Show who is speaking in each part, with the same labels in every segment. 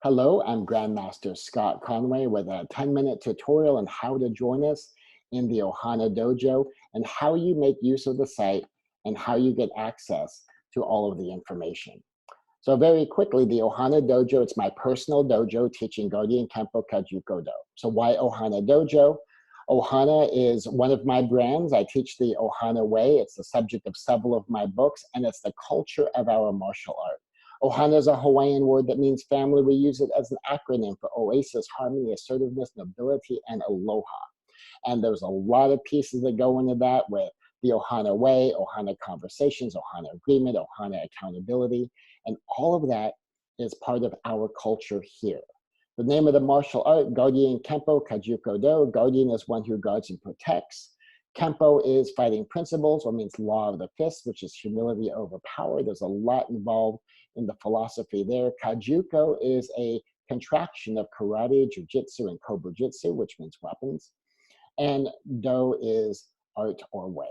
Speaker 1: Hello, I'm Grandmaster Scott Conway with a 10-minute tutorial on how to join us in the Ohana Dojo and how you make use of the site and how you get access to all of the information. So very quickly, the Ohana Dojo, it's my personal dojo teaching Guardian Kempo Kakujo Do. So why Ohana Dojo? Ohana is one of my brands. I teach the Ohana way. It's the subject of several of my books, and it's the culture of our martial art. Ohana is a Hawaiian word that means family. We use it as an acronym for oasis, harmony, assertiveness, nobility, and aloha. And there's a lot of pieces that go into that with the Ohana way, Ohana conversations, Ohana agreement, Ohana accountability, and all of that is part of our culture here. The name of the martial art, Guardian Kempo Kakujo Do. Guardian is one who guards and protects. Kempo is fighting principles, or means law of the fist, which is humility over power. There's a lot involved in the philosophy there. Kakujo is a contraction of karate, jujitsu, and kobujitsu, which means weapons. And Do is art or way.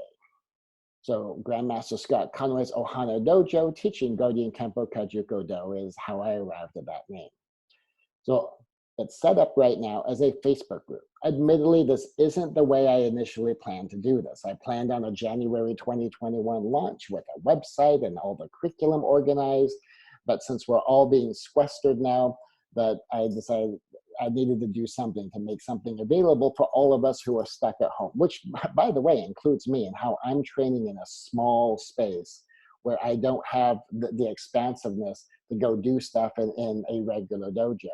Speaker 1: So Grandmaster Scott Conway's Ohana Dojo teaching Guardian Kempo Kakujo Do is how I arrived at that name. So it's set up right now as a Facebook group. Admittedly, this isn't the way I initially planned to do this. I planned on a January 2021 launch with a website and all the curriculum organized. But since we're all being sequestered now, that I decided I needed to do something to make something available for all of us who are stuck at home, which, by the way, includes me and how I'm training in a small space where I don't have the expansiveness to go do stuff in a regular dojo.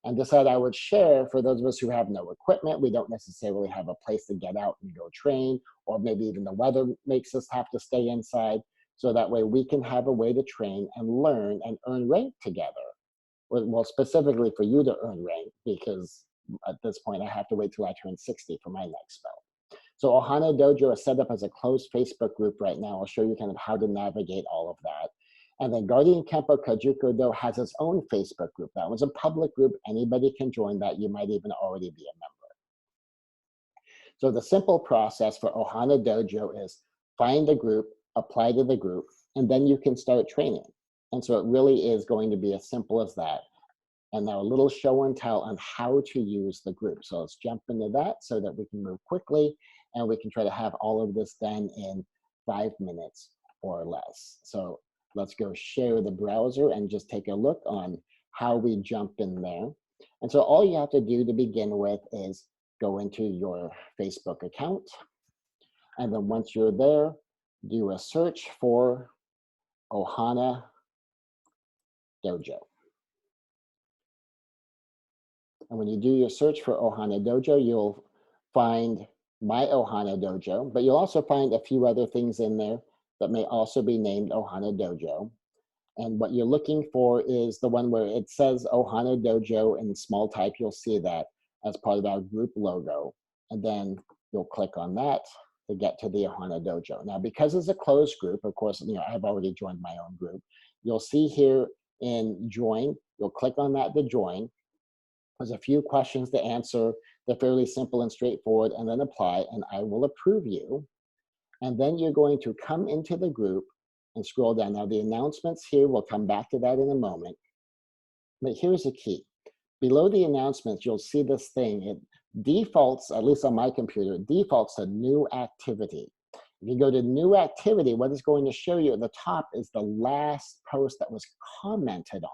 Speaker 1: And decided I would share for those of us who have no equipment. We don't necessarily have a place to get out and go train, or maybe even the weather makes us have to stay inside. So that way we can have a way to train and learn and earn rank together. Well, specifically for you to earn rank, because at this point I have to wait till I turn 60 for my next spell. So Ohana Dojo is set up as a closed Facebook group right now. I'll show you kind of how to navigate all of that. And then Guardian Kempo Kakujo Do has its own Facebook group. That was a public group. Anybody can join that. You might even already be a member. So the simple process for Ohana Dojo is find a group, apply to the group, and then you can start training. And so it really is going to be as simple as that. And now a little show and tell on how to use the group. So let's jump into that so that we can move quickly and we can try to have all of this done in 5 minutes or less. So let's go share the browser and just take a look on how we jump in there. And so all you have to do to begin with is go into your Facebook account. And then once you're there, do a search for Ohana Dojo. And when you do your search for Ohana Dojo, you'll find my Ohana Dojo, but you'll also find a few other things in there that may also be named Ohana Dojo. And what you're looking for is the one where it says Ohana Dojo in small type. You'll see that as part of our group logo. And then you'll click on that to get to the Ohana Dojo. Now, because it's a closed group, of course, I've already joined my own group. You'll see here in join, you'll click on that to join. There's a few questions to answer. They're fairly simple and straightforward, and then apply, and I will approve you. And then you're going to come into the group and scroll down. Now, the announcements here, we'll come back to that in a moment. But here's the key. Below the announcements, you'll see this thing. It defaults, at least on my computer, it defaults to new activity. If you go to new activity, what it's going to show you at the top is the last post that was commented on.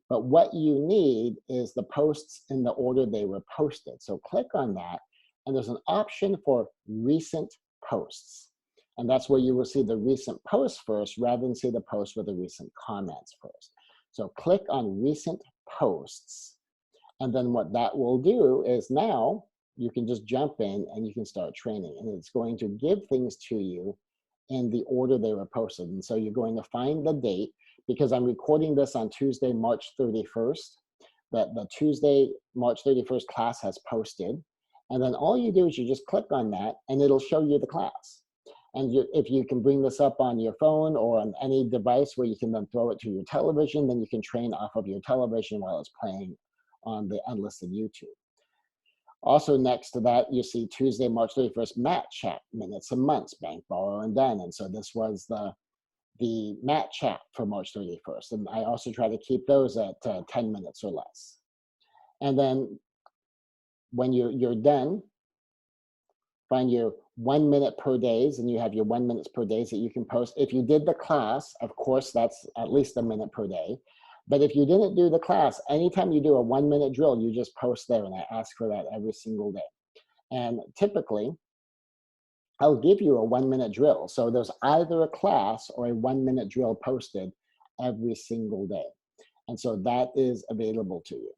Speaker 1: But what you need is the posts in the order they were posted. So click on that, and there's an option for recent posts. And that's where you will see the recent posts first, rather than see the post with the recent comments first. So click on recent posts. And then what that will do is now you can just jump in and you can start training. And it's going to give things to you in the order they were posted. And so you're going to find the date, because I'm recording this on Tuesday, March 31st, that the Tuesday, March 31st class has posted. And then all you do is you just click on that and it'll show you the class. And if you can bring this up on your phone or on any device where you can then throw it to your television, then you can train off of your television while it's playing on the unlisted YouTube. Also next to that, you see Tuesday, March 31st, Mat Chat, minutes and months, bank, borrow, and done. And so this was the mat chat for March 31st. And I also try to keep those at 10 minutes or less. And then when you're done, find your 1 minute per days, and you have your 1 minutes per days that you can post. If you did the class, of course, that's at least a minute per day. But if you didn't do the class, anytime you do a 1 minute drill, you just post there, and I ask for that every single day. And typically, I'll give you a 1 minute drill. So there's either a class or a 1 minute drill posted every single day. And so that is available to you.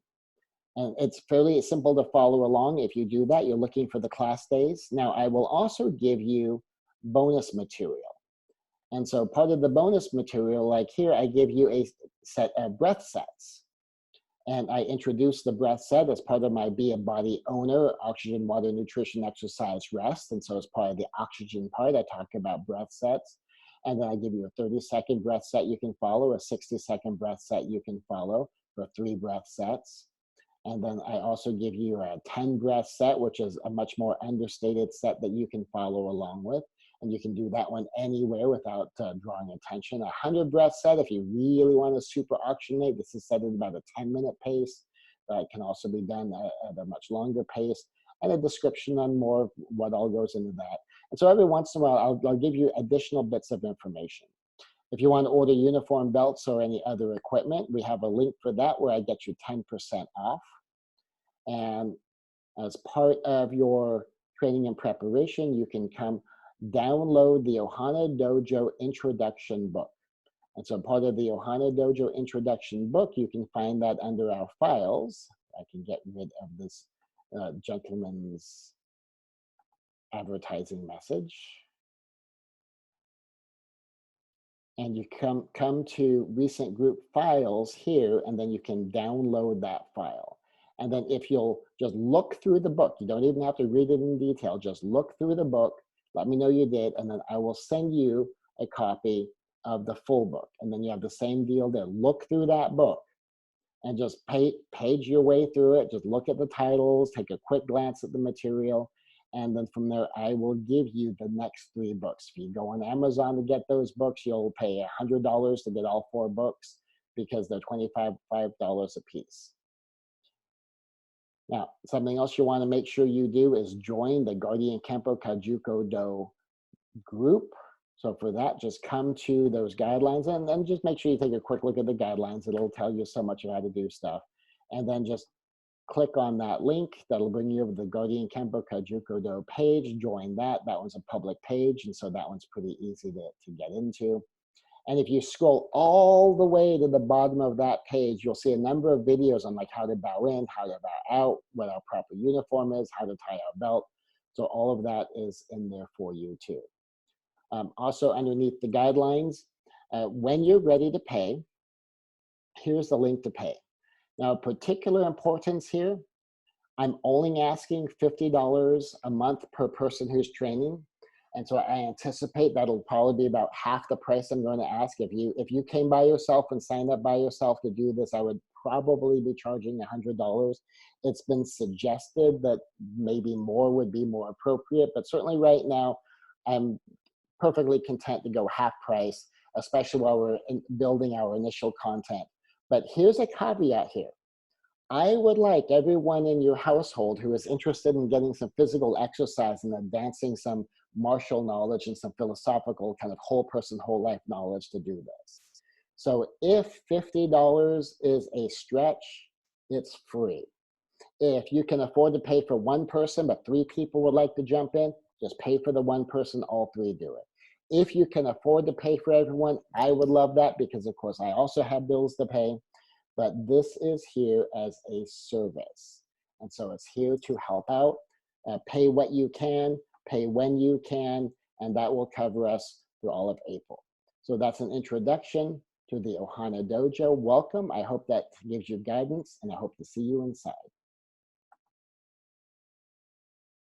Speaker 1: And it's fairly simple to follow along. If you do that, you're looking for the class days. Now, I will also give you bonus material. And so part of the bonus material, like here, I give you a set of breath sets. And I introduce the breath set as part of my Be a Body Owner, Oxygen, Water, Nutrition, Exercise, Rest. And so as part of the oxygen part, I talk about breath sets. And then I give you a 30-second breath set you can follow, a 60-second breath set you can follow for 3 breath sets. And then I also give you a 10 breath set, which is a much more understated set that you can follow along with. And you can do that one anywhere without drawing attention. A 100 breath set, if you really want to super oxygenate, this is set at about a 10-minute pace. It can also be done at a much longer pace, and a description on more of what all goes into that. And so every once in a while, I'll give you additional bits of information. If you want to order uniform belts or any other equipment, we have a link for that where I get you 10% off. And as part of your training and preparation, you can come download the Ohana Dojo introduction book. And so part of the Ohana Dojo introduction book, you can find that under our files. I can get rid of this gentleman's advertising message. And you come to recent group files here, and then you can download that file. And then if you'll just look through the book, you don't even have to read it in detail, just look through the book, let me know you did, and then I will send you a copy of the full book. And then you have the same deal there. Look through that book and just page your way through it. Just look at the titles, take a quick glance at the material, and then from there, I will give you the next 3 books. If you go on Amazon to get those books, you'll pay $100 to get all 4 books because they're $25 a piece. Now, something else you want to make sure you do is join the Guardian Kempo Kakujo Do group. So for that, just come to those guidelines and then just make sure you take a quick look at the guidelines. It'll tell you so much of how to do stuff. And then just click on that link. That'll bring you over to the Guardian Kempo Kakujo Do page. Join that. That one's a public page, and so that one's pretty easy to get into. And if you scroll all the way to the bottom of that page, you'll see a number of videos on like how to bow in, how to bow out, what our proper uniform is, how to tie our belt. So all of that is in there for you too. Also underneath the guidelines, when you're ready to pay, here's the link to pay. Now, particular importance here, I'm only asking $50 a month per person who's training. And so I anticipate that'll probably be about half the price I'm going to ask. If you came by yourself and signed up by yourself to do this, I would probably be charging $100. It's been suggested that maybe more would be more appropriate, but certainly right now, I'm perfectly content to go half price, especially while we're building our initial content. But here's a caveat here. I would like everyone in your household who is interested in getting some physical exercise and advancing some martial knowledge and some philosophical kind of whole person, whole life knowledge to do this. So if $50 is a stretch, it's free. If you can afford to pay for 1 person, but 3 people would like to jump in, just pay for the 1 person, all 3 do it. If you can afford to pay for everyone, I would love that because of course I also have bills to pay. But this is here as a service. And so it's here to help out. Pay what you can, pay when you can, and that will cover us through all of April. So that's an introduction to the Ohana Dojo. Welcome. I hope that gives you guidance, and I hope to see you inside.